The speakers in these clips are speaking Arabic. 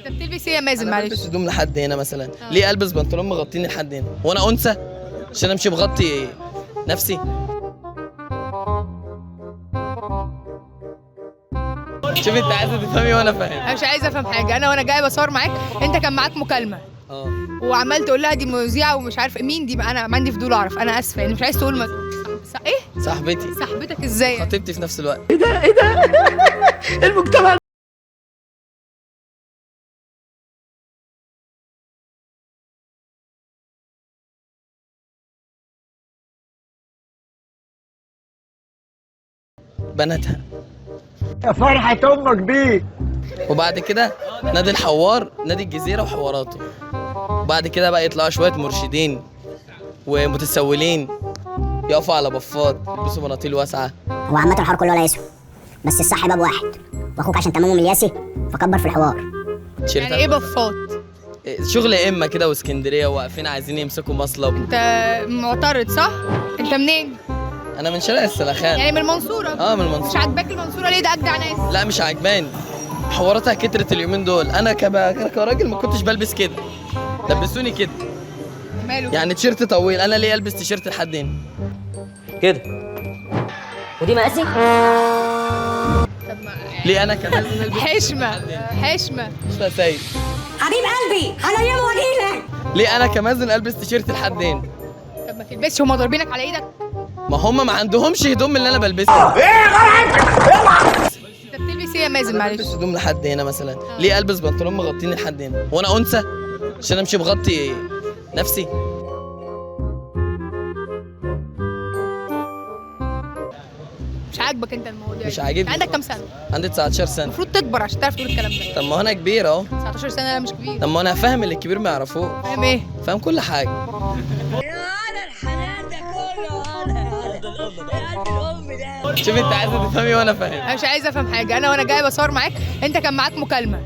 بتلبس ايه يا مازن؟ معلش بلبس هدوم لحد هنا مثلا. ليه البس بنطلون مغطيني لحد هنا وانا انثى عشان امشي مغطي نفسي؟ شوف انت عايزه تفهمي وانا فاهم. انا مش عايزه افهم حاجه. انا وانا جايه بصور معاك انت كان معاك مكالمه وعمال تقول لها دي مذيعه ومش عارفه مين دي بقى. انا عندي فضول اعرف. انا اسفه يعني مش عايز تقول ايه صاحبتي. صاحبتك ازاي؟ خطيبتي في نفس الوقت. ايه ده المجتمع بناتها. يا فرحة امك بيك. وبعد كده نادي الحوار، نادي الجزيره وحواراته. وبعد كده بقى يطلعوا شويه مرشدين ومتسولين يقفوا على بفات يلبسوا بناطيل واسعه. هو عامة الحوار كله ولا يسوى، بس الصح باب واحد، واخوك عشان تمامه ملياسي فكبر في الحوار. يعني ايه بفات؟ شغل ائمه كده واسكندريه واقفين عايزين يمسكوا مصلب. انت معترض صح؟ انت منين؟ انا من شارع السلخان. يعني من المنصوره؟ من المنصوره. مش عاجباك المنصوره ليه؟ ده اجدع ناس. لا مش عجباني، حواراتها كترت اليومين دول. انا كراجل ما كنتش بلبس كده، لبسوني كده. ماله؟ يعني تيشيرت طويل، انا ليه البس تيشيرت لحد هنا كده ودي مقاسي؟ طب ما ليه انا كمان البس حشمه مش سيد حبيب قلبي انا يوم واجيلك. ليه انا كمازن البس تيشيرت لحد هنا؟ طب ما تلبسش، هما ضاربينك على ايدك؟ ما هم ما عندهمش هدوم اللي انا بلبسها. انت بتلبس ايه يا مازن؟ معلش بلبس هدوم لحد هنا مثلا. ليه البس بنطلون مغطيني لحد هنا وانا انثى عشان امشي مغطي نفسي؟ مش عاجبك انت المواضيع؟ مش عاجبني. عندك كام سنه؟ عندي 19 سنه. المفروض تكبر عشان تعرف تقول الكلام ده. طب ما انا كبير اهو. 19 سنه لا مش كبير. طب ما انا فاهم اللي الكبير ما يعرفوه. فاهم ايه؟ فاهم كل حاجه. شوف انت عايزه تفهمي وانا فاهم. انا مش عايزه افهم حاجه. انا وانا جايه بصور معاك انت كان معاك مكالمه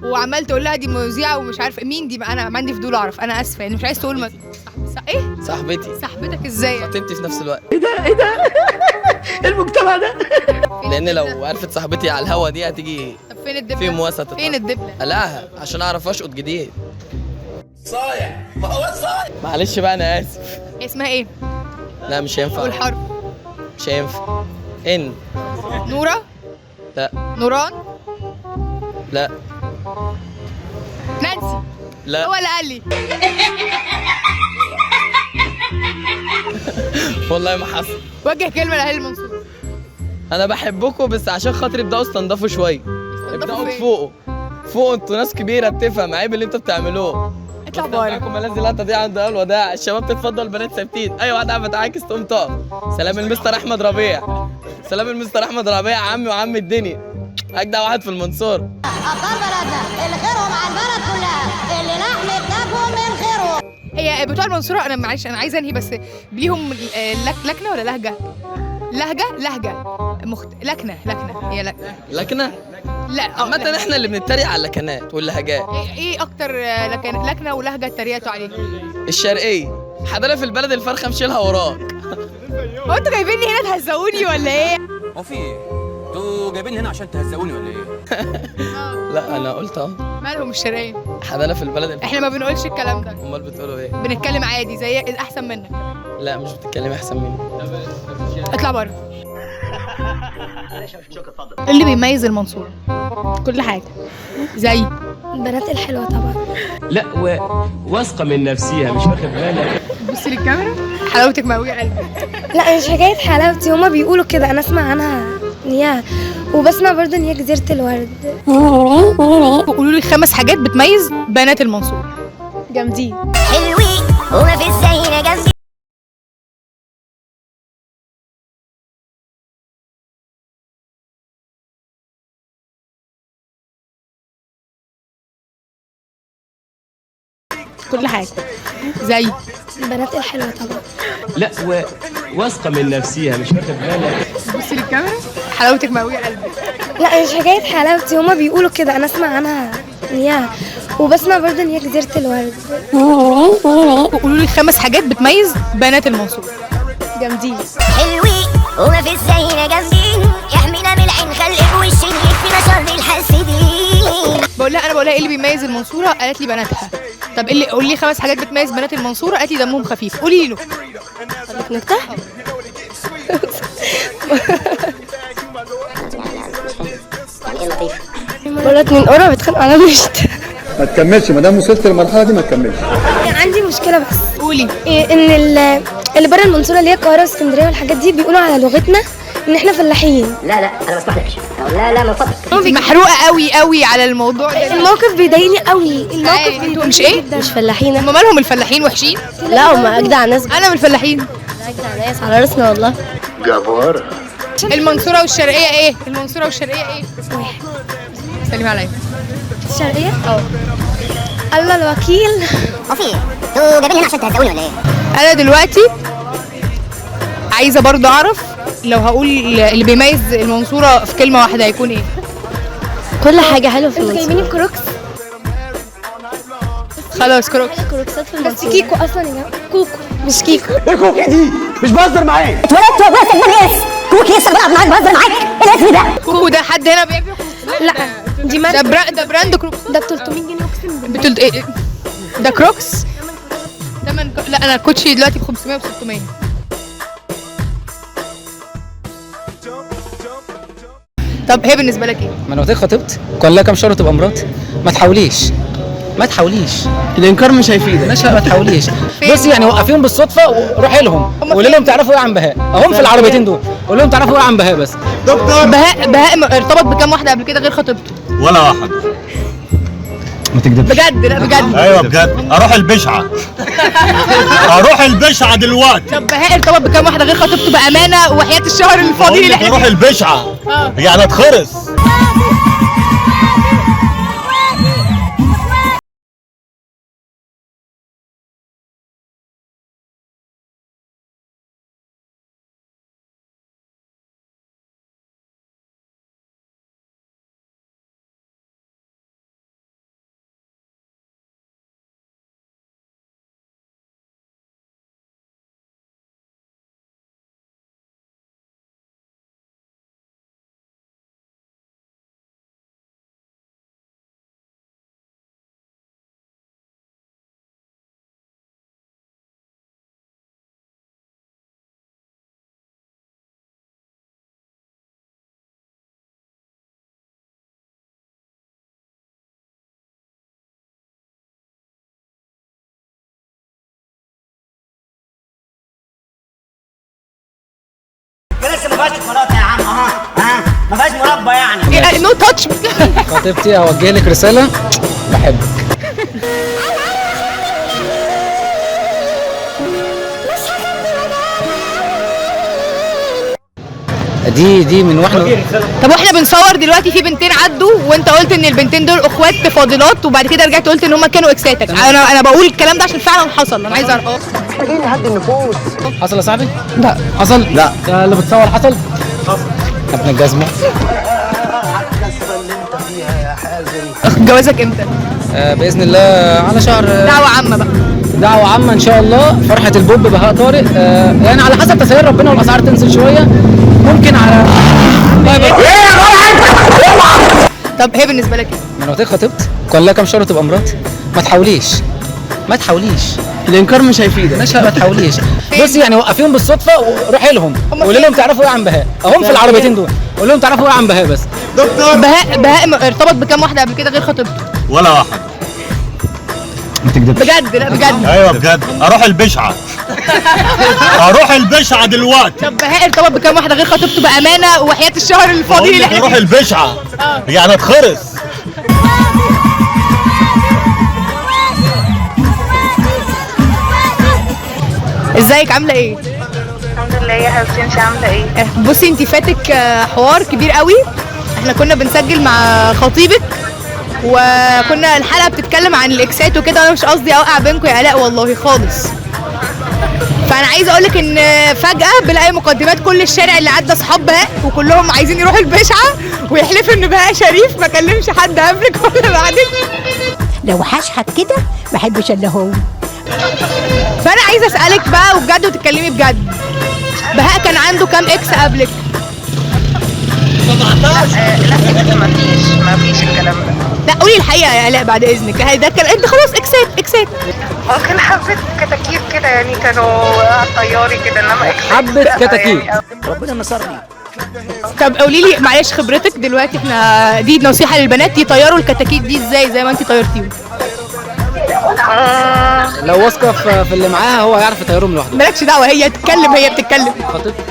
وعمال تقول لها دي مذيعه ومش عارفه مين دي بقى. انا عندي فضول اعرف. انا اسفه يعني مش عايز تقول ايه صاحبتي. صاحبتك ازاي؟ خطيبتي في نفس الوقت. ايه ده المجتمع ده. لان لو عرفت صاحبتي على الهوا دي هتيجي طب فين الدبله؟ في مواساه. فين الدبله؟ قلعها عشان اعرف اشقط جديد. صايع، ما هو صايع. معلش بقى انا اسف. اسمها ايه؟ لا مش هينفع. قول حرف. مش هينفع. ان. نوره؟ لا. نوران؟ لا. نانسي؟ لا. هو اللي قال لي. والله ما حصل. وجه كلمه لاهل المنصوره. انا بحبكم بس عشان خاطر ابداوا استنضفوا شويه. ابداوا تفوقوا انتوا ناس كبيره بتفهم عيب اللي انتوا بتعملوه. اطلع بره. معاكم ملاذ لا تضيع عند اول وداع. الشباب تتفضل، البنات ثابتين. اي واحده بتعاكس تقوم تقف. سلام المستر احمد ربيع. سلام المستر احمد ربيع، عمي وعم الدنيا، اجدع واحد في المنصوره. ابطال بلدنا اللي خيرهم على البلد كلها، اللي لحم كتافهم من خيرهم. هي بتوع المنصوره. انا معلش انا عايزه انهي بس ليهم لكنه ولا لهجه؟ لهجه لكنه هي لكنه. لا عامة احنا اللي بنتريق على اللكنات واللهجات. ايه اكتر لكنه ولهجه اتريقتوا عليك؟ الشرقيه. حضرتك في البلد الفرخه مشيلها وراك. هو انتوا جايبيني هنا تهزقوني ولا ايه؟ هو في ايه؟ انتوا جايبين هنا عشان تهزقوني ولا ايه؟ لا انا قلت اهو. مالهم الشرقيه؟ حضرتك في البلد احنا ما بنقولش الكلام ده. امال بتقولوا ايه؟ بنتكلم عادي زي احسن منك. لا مش بتتكلمي احسن مني. اطلع بره. ايه اللي بيميز المنصوره؟ كل حاجة. زي البنات الحلوة طبعا. لا واثقة من نفسها مش واخد بالك. بصي للكاميرا. حلاوتك مقوية قلبي. لا مش حكاية حلاوتي، هما بيقولوا كده، أنا أسمع عنها إن هي، وبسمع برضه إن هي جزيرة الورد. قولوا لي 5 حاجات بتميز بنات المنصورة. جامدين. حلوين وما في الزينة جنبي. كل حاجة. زي البنات الحلوة طبعا. لا واثقة من نفسها مش واخد بالك. بصي للكاميرا. حلاوتك مقوية قلبي. لا مش حكاية حلاوتي، هما بيقولوا كده، أنا أسمع عنها إن هي، وبسمع برضه إن هي جزيرة الورد. قولوا لي 5 حاجات بتميز بنات المنصورة. جامدين. حلوين وما في الزينة جنبي. يحمينا من العين خلي بوشي في نشر الحاسدين. بقول لها ايه اللي بيميز المنصوره؟ قالت لي بناتها. طب قولي لي 5 حاجات بتميز بنات المنصوره. قالت لي دمهم خفيف. قولي لي نكتة. مرات من قرى بتخانقوا على مشت. ما تكملش ما دام وصلت للمرحله دي ما تكملش. عندي مشكله بس. قولي. ان اللي بره المنصوره اللي هي القاهره واسكندريه والحاجات دي بيقولوا على لغتنا ان احنا فلاحين. لا انا ما اسمحلكش. لا من فضلك. محروقه قوي على الموضوع ده. الموقف بيضايقني قوي. الموقف انتوا مش ايه؟ مش فلاحين. هم مالهم الفلاحين وحشين؟ لا هم اجدع ناس. انا من الفلاحين. اجدع ناس على راسنا والله. جبار. المنصوره والشرقيه ايه؟ المنصوره والشرقيه ايه؟ واحد. سلمي عليا. الشرقيه؟ الله الوكيل. وفي انتوا جايبين هنا عشان تهزقوني ولا ايه؟ انا دلوقتي عايزه برضه اعرف لو هقول اللي بيميز المنصوره في كلمه واحده هيكون ايه؟ كل حاجه حلوه في المنصوره. جايبين الكروكس. خلاص كروكس. كروكسات في المنصوره. بس كيكو اصلا يا جماعه. كوكو مش كيكو. ايه كوكي دي؟ مش بهزر معاك. اتولدت والله سيبني اس. كوكي لسه بلعب معاك بهزر معاك. ايه الاسم ده؟ كوكو ده حد هنا بيبيع؟ لا دي ماركه. ده براند كروكس. ده ب 300 جنيه اقسم بالله. ايه ده كروكس؟ لا انا الكوتشي دلوقتي ب 500 و 600. طب هي بالنسبه لك ايه؟ ما انا قلت لك خطيبتي كان لها كام شهر تبقى مراتي. ما تحاوليش الانكار مش هيفيدك. ما تحاوليش. بص يعني وقفيهم بالصدفه وروحي لهم قولي لهم تعرفوا ايه عن بهاء. اهم في العربيتين دول. قول لهم تعرفوا ايه عن بهاء بس. دكتور بهاء ارتبط بكام واحده قبل كده غير خطيبته؟ ولا واحد. ما تكذبش. بجد؟ لا بجد. ايوه بجد. اروح البشعه دلوقتي. طب بهاء ارتبط بكام واحده غير خطيبته بامانه وحياه الشهر الفاضي اللي احنا اروح البشعه يعني اتخرس. لسه ما فيهاش شوكولاته يا عم. ما فيهاش مربى يعني. نو تاتش. خطيبتي اوجه لك رساله بحبك. دي من واحده. طب واحنا بنصور دلوقتي في بنتين عدوا وانت قلت ان البنتين دول اخوات فاضلات وبعد كده رجعت قلت ان هم كانوا اكساتك. انا بقول الكلام ده عشان فعلا حصل. انا عايزه اعرف. محتاجين نهدي النفوس. حصل يا صاحبي؟ لا حصل؟ لا ده اللي بتصور حصل؟ ابن الجزمه. جوازك امتى؟ باذن الله على شهر. دعوه عامه بقى. دعوه عامه ان شاء الله. فرحه البوب بهاء طارق. يعني على حسب تسهيل ربنا والاسعار تنزل شويه ممكن على. طب هي بالنسبه لك ايه؟ ما انا قلت لك خطيبتي كان لها كام شهر تبقى مراتي. ما تحاوليش الانكار مش هيفيدك. ما تحاوليش. بص يعني وقفيهم بالصدفه وروحي لهم قولي لهم تعرفوا ايه عن بهاء. اهم في العربيتين دول. قول لهم تعرفوا ايه عن بهاء بس. دكتور بهاء ارتبط بكام واحده قبل كده غير خطيبته؟ ولا واحد. ما تكذبش. بجد؟ لا بجد. ايوه بجد. اروح البشعه دلوقتي. طب بهاء ارتبط بكام واحده غير خطيبته بامانه وحياه الشهر الفاضي اللي احنا اروح البشعه يعني اتخرس. ازيك عامله ايه؟ الحمد لله يا حبيبتي. انت عامله ايه؟ بصي انت فاتك حوار كبير قوي. احنا كنا بنسجل مع خطيبك وكنا الحلقه بتتكلم عن الاكسات وكده وانا مش قصدي اوقع بينكم يا الاء والله خالص. فانا عايزه اقول لك ان فجاه بلاقي مقدمات كل الشارع اللي عدى اصحاب بهاء وكلهم عايزين يروحوا البشعه ويحلفوا ان بهاء شريف. ما كلمش حد قبلك ولا بعدك. لو هشحت كده ما احبش الا هو. فانا عايزه اسالك بقى وبجد وتتكلمي بجد. بهاء كان عنده كام اكس قبلك؟ لا مفيش الكلام ده. لا قولي الحقيقه يا الاء بعد اذنك، ده كان انت خلاص اكسات. كان حبة كتاكيت كده يعني، كانوا طياري كده، انما حبة كتاكيت. ربنا نصرني. طب قولي لي معلش خبرتك دلوقتي، احنا دي نصيحه للبنات يطيروا الكتاكيت دي ازاي زي ما انت طيرتيهم؟ لو واثقة في اللي معاها هو هيعرف يطيرهم لوحده. مالكش دعوه، هي تتكلم، هي بتتكلم. خطيبتي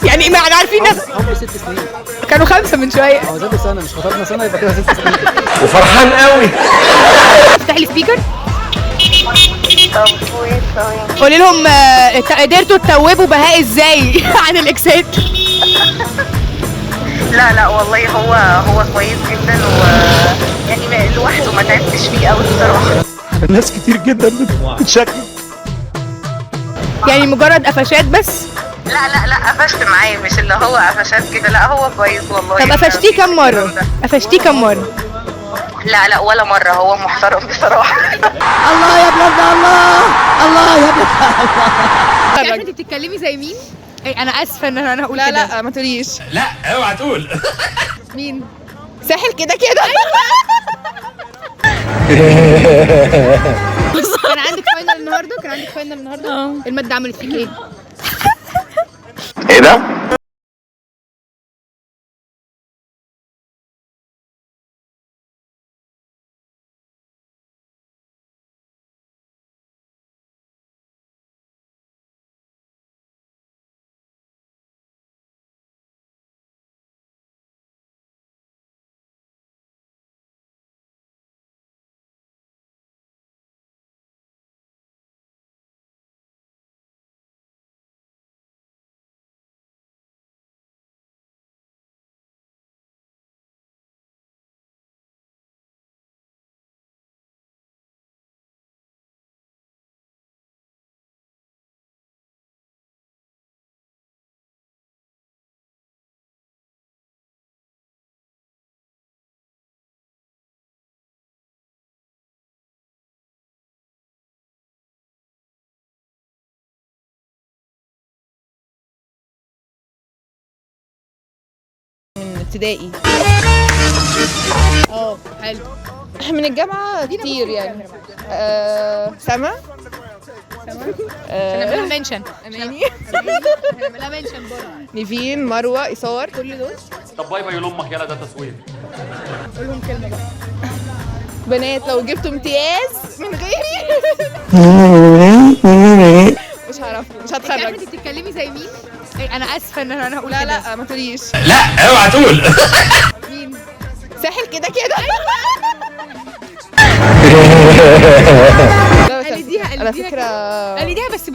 يعني ما احنا عارفين هم 6 سنين. كانوا 5 من شويه. هو زاد سنة، مش خطبنا سنة يبقى كده 6 سنين. وفرحان قوي. افتح لي سبيكر. طب كويس أوي. قولي لهم قدرتوا تتوبوا بهاء ازاي عن الاكسات؟ لا والله هو كويس جدا، و يعني لوحده ما تعبتش فيه قوي بصراحة. ناس كتير جدا بتشكل. يعني مجرد قفشات بس؟ لا قفشت معاه، مش اللي هو قفشات كده، لا هو كويس والله. طب قفشتيه كم مره؟ لا ولا مرة، هو محترم بصراحة. الله يا بلاد الله يا بلاد عارفه انت بتتكلمي زي مين؟ انا اسفه ان انا هقول كده. لا ما تقوليش. لا اوعى تقول. مين؟ ساحل كده كان عندك فاينل النهارده؟ المادة عملت فيك ايه؟ ايه ده؟ ابتدائي. حلو. من الجامعة كتير يعني. سما. هنعملها منشن. هنعملها منشن برضه. نيفين، مروة، إيثار، كل دول. طب باي باي لامك يلا، ده تصوير. قولهم كلمة بقى. بنات لو جبتوا امتياز من غيري مش هتخرج. انت بتتكلمي زي مين؟ انا اسفه ان انا هقول كده. لا ما تقوليش. لا اوعى تقول. مين؟ ساحل كده على فكرة قلديها بس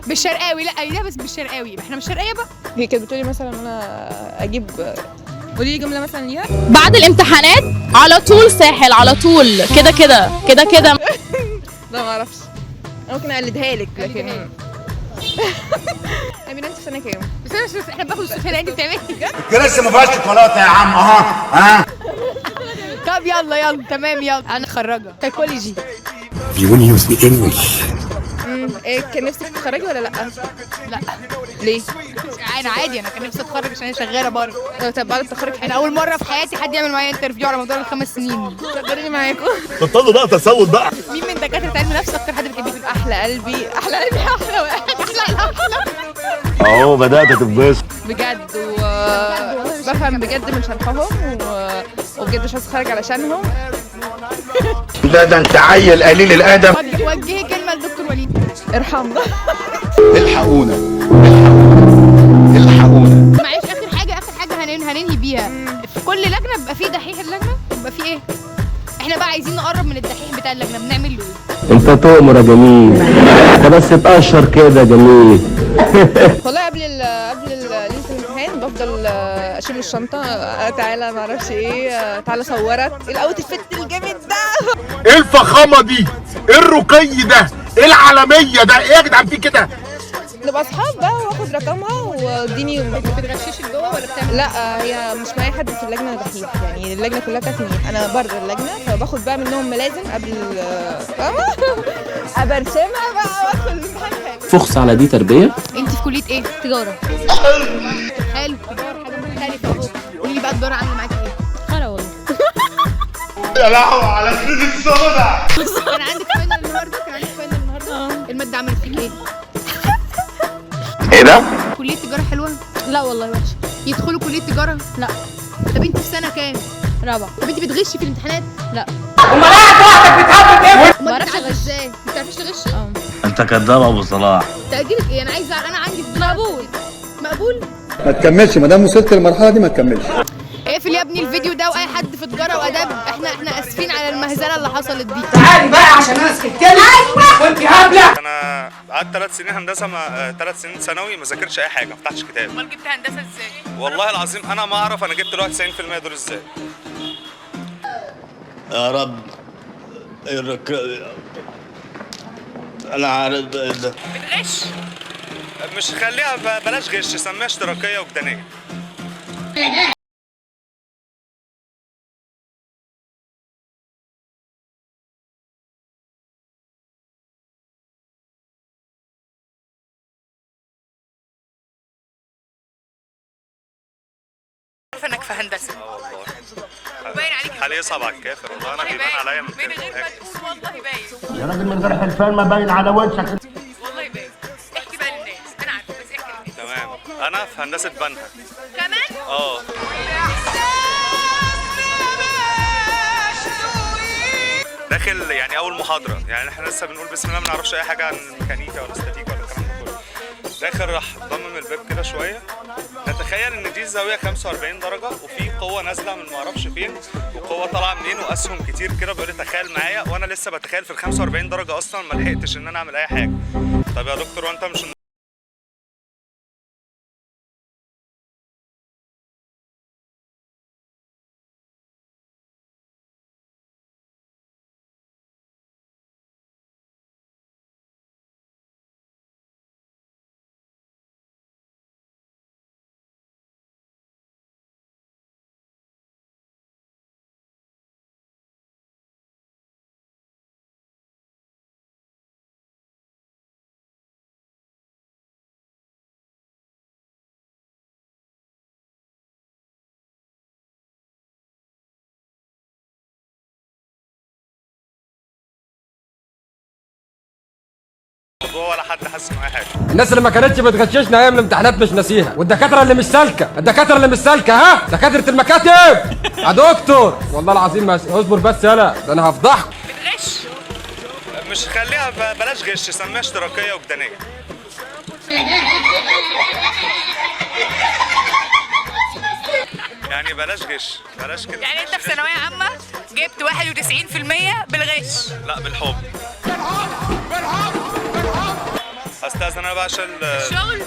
بالشرقاوي. لا قلديها بس بالشرقاوي، احنا مش شرقيه بقى. هي كانت بتقولي مثلا انا اجيب، قولي لي جمله مثلا ليها. بعد الامتحانات على طول ساحل، على طول كده. لا ما اعرفش، انا ممكن اقلدها لك لكن امين انت في سنه كام؟ بس احنا بناخد السخريه انت بتعملي لسه ما فيهاش شوكولاته يا عم. ها طب يلا تمام يلا. انا خرجه سايكولوجي. You will use the English. ايه كان نفسك تتخرجي ولا لا؟ لا. ليه؟ انا عادي، انا كان نفسي اتخرج عشان انا شغاله بره. طب بعد التخرج انا اول مره في حياتي حد يعمل معايا انترفيو على مدار ال5 سنين. تقدريني معاكم. بطلوا بقى تسول بقى. مين من دكاتره علم النفس اكتر حد بتحبيه؟ احلى قلبي احلى واحد. اهو بدات تتبسط بجد، وبفهم بجد من شرحهم، وبجد مش هتخرج علشانهم. ده انت عيل قليل الادب. وجهي كلمه لدكتور وليد. ارحمنا. الحقونا. معلش اخر حاجه هننهي بيها. في كل لجنه بيبقى فيه دحيح اللجنه، بيبقى فيه ايه؟ احنا بقى عايزين نقرب من الدحيح بتاع اللجنه، بنعمل له ايه؟ انت تؤمر يا جميل، انت بس تقشر كده جميل. والله قبل ليله الامتحان بفضل اشيل الشنطه، تعالى ما اعرفش ايه، تعالى صورك الاوتفيت الجامد ده. ايه الفخامه دي؟ ايه الرقي ده؟ ايه العالميه ده؟ ايه يا جدعان في كده؟ نبقى اصحاب بقى واخد رقمها واديني. بتغششي جوه ولا بتعمل؟ لا هي مش معايا حد في اللجنه دحيح، يعني اللجنه كلها بتاعتي انا بره اللجنه، فباخد بقى منهم ملازم قبل فاهمه ابرشمها بقى وادخل الامتحان. فخس على دي تربيه. انت في كليه ايه؟ تجاره. حلو، تجاره حاجه مختلفه اهو. بقى الدور عامله معاكي ايه؟ خلا والله. يا لهوي على سنين السودا. كان عندك فاينل النهارده؟ الماده عملت فيك ايه؟ ايه ده؟ كليه تجاره حلوه؟ لا والله وحشه. يدخلوا كليه تجاره؟ لا. طب انت في سنه كام؟ رابعه. طب انت بتغشي في الامتحانات؟ لا. امال قاعد لوحدك بتهبط ايه؟ ما بعرفش بتعرفش أغش. ازاي؟ ما بتعرفيش تغشي؟ انت كداب ابو صلاح. تأجيلك ايه؟ انا عايزه انا عندي مقبول. مقبول؟ ما تكملش ما دام وصلت للمرحله دي ما تكملش. اقفل يا ابني الفيديو ده، واي حد في تجاره واداب احنا اسفين على المهزله اللي حصلت دي. تعالي بقى عشان انا سكت لك وانت هبله. انا قعدت 3 سنين هندسه 3 سنين ثانوي ما ذاكرتش اي حاجه، ما فتحتش كتاب. امال جبت هندسه ازاي؟ والله العظيم انا ما اعرف انا جبت ال 91% دول ازاي. يا رب انا عارف بتغش؟ مش خليها بلاش غش، سميها اشتراكيه وجدانيه. عارفه انك في هندسه. والله باين عليك حالي يصعب على الكافر، والله انا بيبان عليا من من غير ما تقول والله باين. يا راجل من غير حلفان ما باين على وشك. والله باين. احكي بقى للناس، انا عارفه بس احكي للناس. تمام. انا في هندسه بنها. كمان؟ داخل يعني اول محاضره، يعني احنا لسه بنقول بسم الله، ما نعرفش اي حاجه عن الميكانيكا ولا استاتيكا ولا الكلام ده كله. داخل راح ضمم الباب كده شويه، نتخيل ان دي الزاويه 45 درجه وفي قوه نازله من ما اعرفش فين وقوه طالعه منين واسهم كتير كده، بيقول لي تخيل معايا، وانا لسه بتخيل في ال 45 درجه اصلا، ما لحقتش ان انا اعمل اي حاجه. طب يا دكتور وانت مش ولا حد حاسس معايا حاجه. الناس اللي ما كانتش بتغششنا ايام الامتحانات مش ناسيها، والدكاتره اللي مش سالكه، ها دكاتره المكاتب يا دكتور والله العظيم اصبر بس يلا ده انا هفضحك. بتغش؟ مش خليها بلاش غش، سميها اشتراكيه وجدانيه. يعني بلاش غش، بلاش كده. يعني انت في ثانويه عامه جبت 91% بالغش؟ لا بالحب. هستأذن انا بقى عشان الشغل؟